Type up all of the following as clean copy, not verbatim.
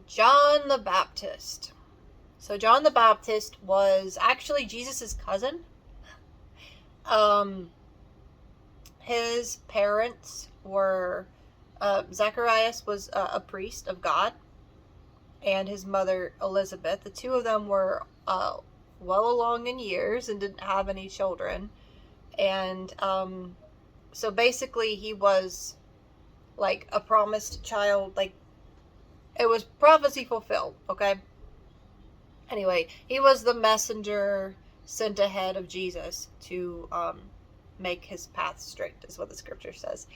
John the Baptist. So John the Baptist was actually Jesus' cousin. Um, his parents were Zacharias was a priest of God, and his mother Elizabeth. The two of them were well along in years and didn't have any children. And so basically, he was like a promised child. Like, it was prophecy fulfilled. Okay. Anyway, he was the messenger sent ahead of Jesus to make his path straight, is what the scripture says.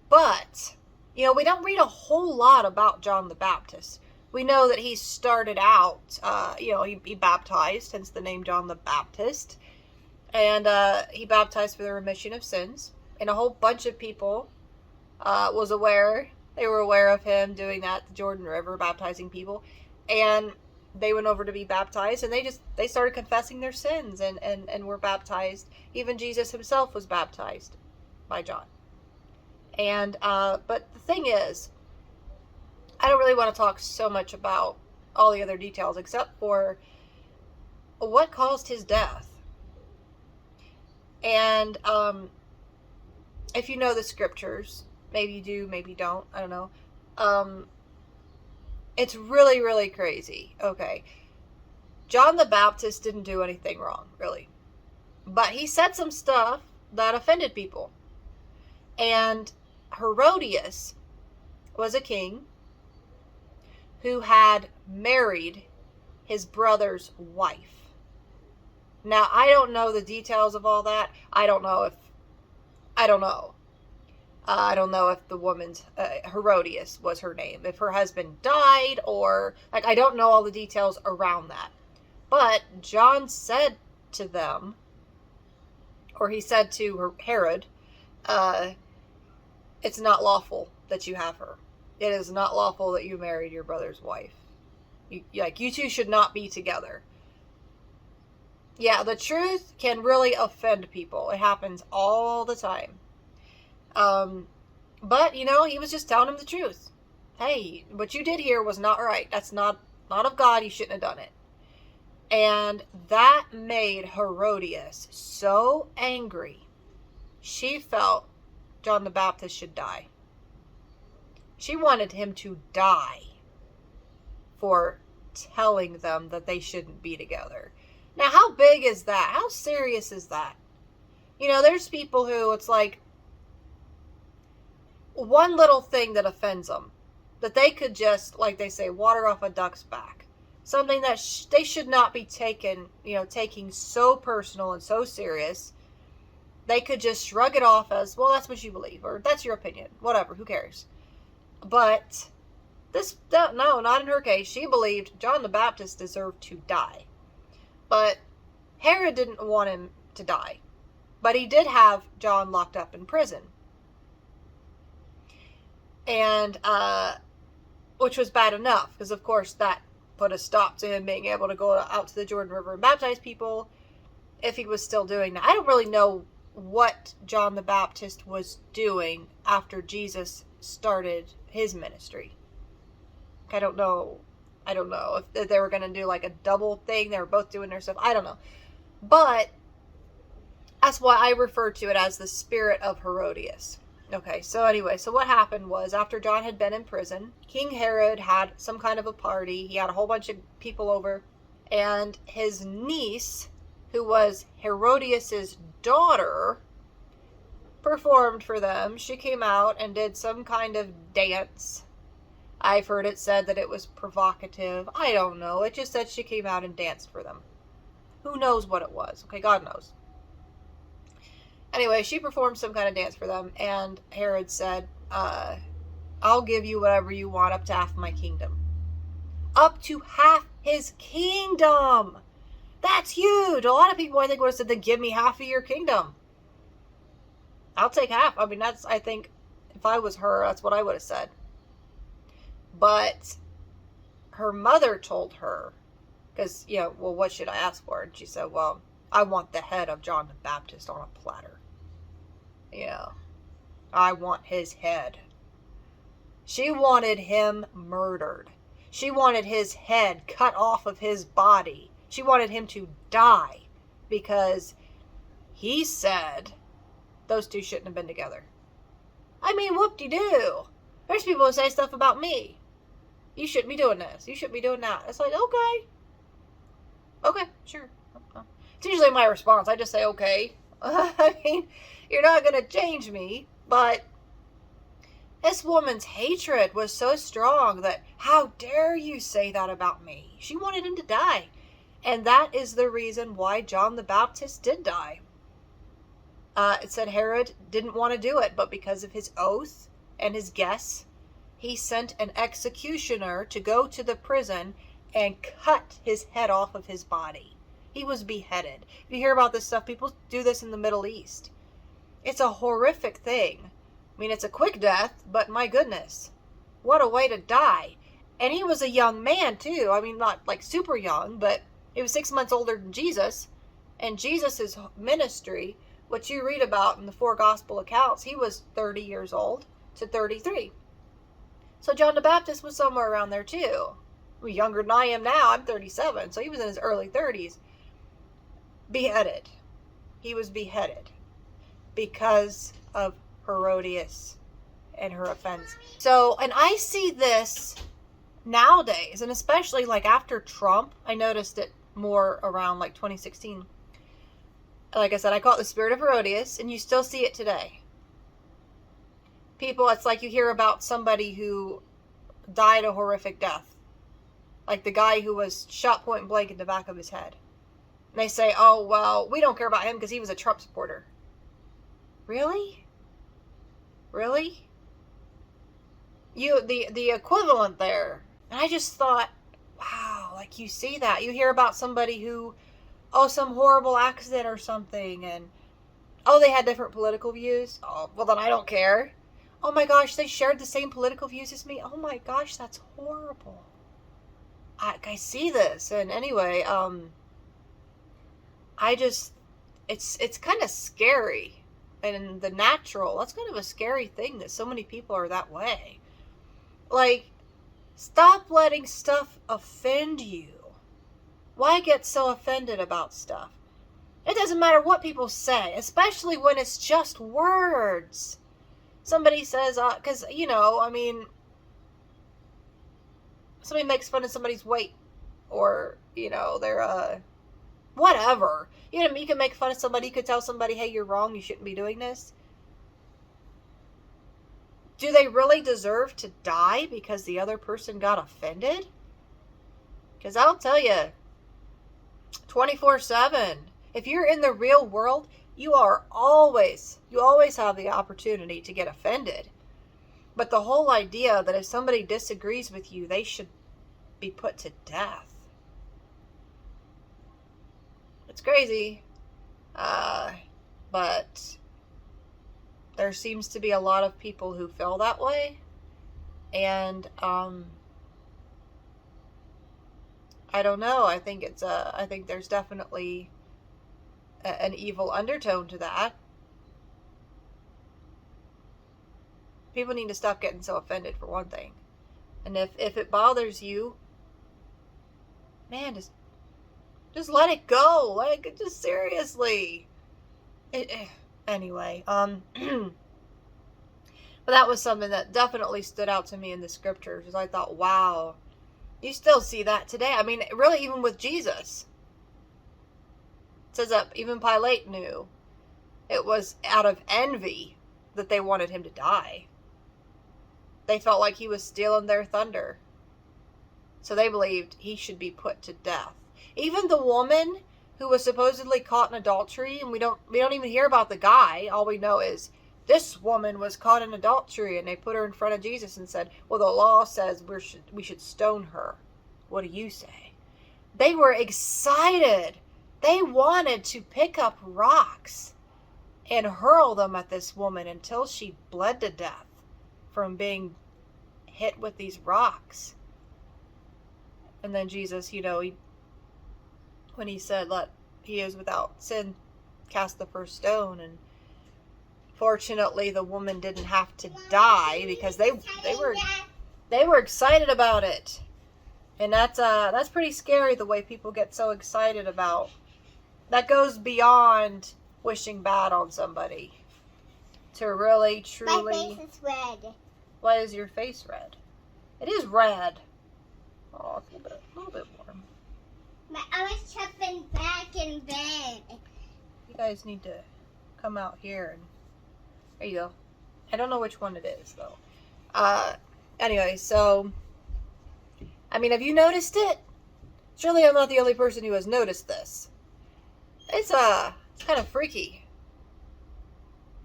But, we don't read a whole lot about John the Baptist. We know that he started out, he baptized, hence the name John the Baptist. And he baptized for the remission of sins. And a whole bunch of people was aware. They were aware of him doing that, the Jordan River, baptizing people. And they went over to be baptized, and they started confessing their sins and were baptized. Even Jesus himself was baptized by John. And but the thing is, I don't really want to talk so much about all the other details except for what caused his death. And if you know the scriptures, maybe you do, maybe you don't, I don't know. It's really, really crazy. Okay. John the Baptist didn't do anything wrong, really. But he said some stuff that offended people. And Herodias was a king who had married his brother's wife. Now, I don't know the details of all that. I don't know. I don't know if the woman's, Herodias was her name, if her husband died, or, I don't know all the details around that. But John said to them, or he said to Herod, it's not lawful that you have her. It is not lawful that you married your brother's wife. You two should not be together. Yeah, the truth can really offend people. It happens all the time. But, he was just telling him the truth. Hey, what you did here was not right. That's not of God. You shouldn't have done it. And that made Herodias so angry. She felt John the Baptist should die. She wanted him to die for telling them that they shouldn't be together. Now, how big is that? How serious is that? There's people who it's like one little thing that offends them, that they could just, like they say, water off a duck's back. Something that they should not be taking so personal and so serious. They could just shrug it off as, well, that's what you believe, or that's your opinion, whatever, who cares? But no, not in her case. She believed John the Baptist deserved to die. But Herod didn't want him to die. But he did have John locked up in prison. And, which was bad enough, because of course that put a stop to him being able to go out to the Jordan River and baptize people, if he was still doing that. I don't really know what John the Baptist was doing after Jesus started his ministry. I don't know if they were going to do like a double thing. They were both doing their stuff. I don't know. But that's why I refer to it as the spirit of Herodias. Okay, so anyway, so what happened was, after John had been in prison, King Herod had some kind of a party. He had a whole bunch of people over, and his niece, who was Herodias's daughter, performed for them. She came out and did some kind of dance. I've heard it said that it was provocative. I don't know. It just said she came out and danced for them. Who knows what it was? Okay, God knows. Anyway, she performed some kind of dance for them, and Herod said, I'll give you whatever you want, up to half my kingdom. Up to half his kingdom! That's huge! A lot of people, I think, would have said, then give me half of your kingdom. I'll take half. I mean, I think, if I was her, that's what I would have said. But her mother told her, because, well, what should I ask for? And she said, well, I want the head of John the Baptist on a platter. I want his head. She wanted him murdered. She wanted his head cut off of his body. She wanted him to die because he said those two shouldn't have been together. I mean, whoop-de-doo. There's people who say stuff about me. You shouldn't be doing this. You shouldn't be doing that. It's like, okay. Okay, sure. It's usually my response. I just say, okay. I mean, you're not going to change me, but this woman's hatred was so strong that, how dare you say that about me? She wanted him to die. And that is the reason why John the Baptist did die. It said Herod didn't want to do it, but because of his oath and his guess, he sent an executioner to go to the prison and cut his head off of his body. He was beheaded. If you hear about this stuff, people do this in the Middle East. It's a horrific thing. I mean, it's a quick death, but my goodness, what a way to die. And he was a young man, too. I mean, not like super young, but he was 6 months older than Jesus. And Jesus' ministry, what you read about in the 4 gospel accounts, he was 30 years old to 33. So John the Baptist was somewhere around there, too. Well, younger than I am now. I'm 37, so he was in his early 30s. Beheaded. He was beheaded because of Herodias and her offense. So, and I see this nowadays, and especially like after Trump, I noticed it more around like 2016. Like I said, I call it the spirit of Herodias, and you still see it today. People, it's like you hear about somebody who died a horrific death. Like the guy who was shot point blank in the back of his head. And they say, oh, well, we don't care about him because he was a Trump supporter. Really? Really? The equivalent there. And I just thought, wow, like you see that. You hear about somebody who, oh, some horrible accident or something, and, oh, they had different political views. Oh, well, then I don't care. Oh my gosh, they shared the same political views as me. Oh my gosh, that's horrible. I see this, and anyway, I just, it's kind of scary, and the natural, that's kind of a scary thing that so many people are that way. Like, stop letting stuff offend you. Why get so offended about stuff? It doesn't matter what people say, especially when it's just words. Somebody says, because, you know, I mean, somebody makes fun of somebody's weight, or, you know, their, whatever. You know, you can make fun of somebody, you could tell somebody, hey, you're wrong, you shouldn't be doing this. Do they really deserve to die because the other person got offended? Because I'll tell you, 24/7, if you're in the real world, you always have the opportunity to get offended. But the whole idea that if somebody disagrees with you, they should be put to death. It's crazy. But there seems to be a lot of people who feel that way. And, I don't know. I think I think there's definitely an evil undertone to that. People need to stop getting so offended, for one thing. And if it bothers you, man, just let it go. Like, just seriously. Anyway, but that was something that definitely stood out to me in the scriptures, because I thought, wow, you still see that today. I mean, really, even with Jesus. It says that even Pilate knew it was out of envy that they wanted him to die. They felt like he was stealing their thunder. So they believed he should be put to death. Even the woman who was supposedly caught in adultery, and we don't even hear about the guy. All we know is this woman was caught in adultery, and they put her in front of Jesus and said, well, the law says we should stone her. What do you say? They were excited. They wanted to pick up rocks and hurl them at this woman until she bled to death from being hit with these rocks. And then Jesus, you know, when he said, let he is without sin cast the first stone, and fortunately the woman didn't have to die because they were excited about it. And that's pretty scary, the way people get so excited about. That goes beyond wishing bad on somebody. To really, truly... My face is red. Why is your face red? It is red. Oh, it's a little bit warm. I was jumping back in bed. You guys need to come out here and... There you go. I don't know which one it is, though. Anyway, so... I mean, have you noticed it? Surely I'm not the only person who has noticed this. It's kind of freaky.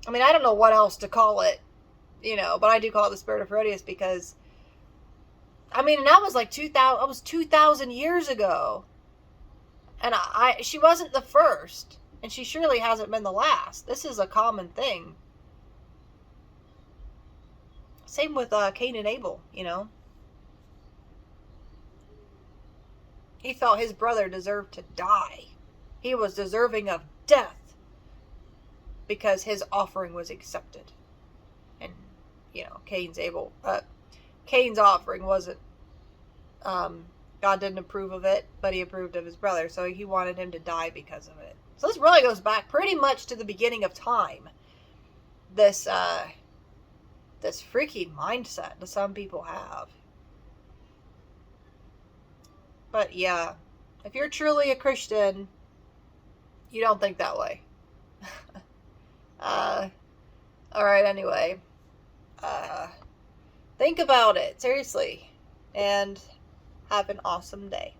I mean, I don't know what else to call it, but I do call it the spirit of Herodias because, I mean, and that was like 2,000 years ago. And she wasn't the first, and she surely hasn't been the last. This is a common thing. Same with Cain and Abel, He thought his brother deserved to die. He was deserving of death because his offering was accepted. And, Cain's offering wasn't, God didn't approve of it, but he approved of his brother. So he wanted him to die because of it. So this really goes back pretty much to the beginning of time. This freaky mindset that some people have. But yeah, if you're truly a Christian, you don't think that way. Alright, anyway. Think about it, seriously. And have an awesome day.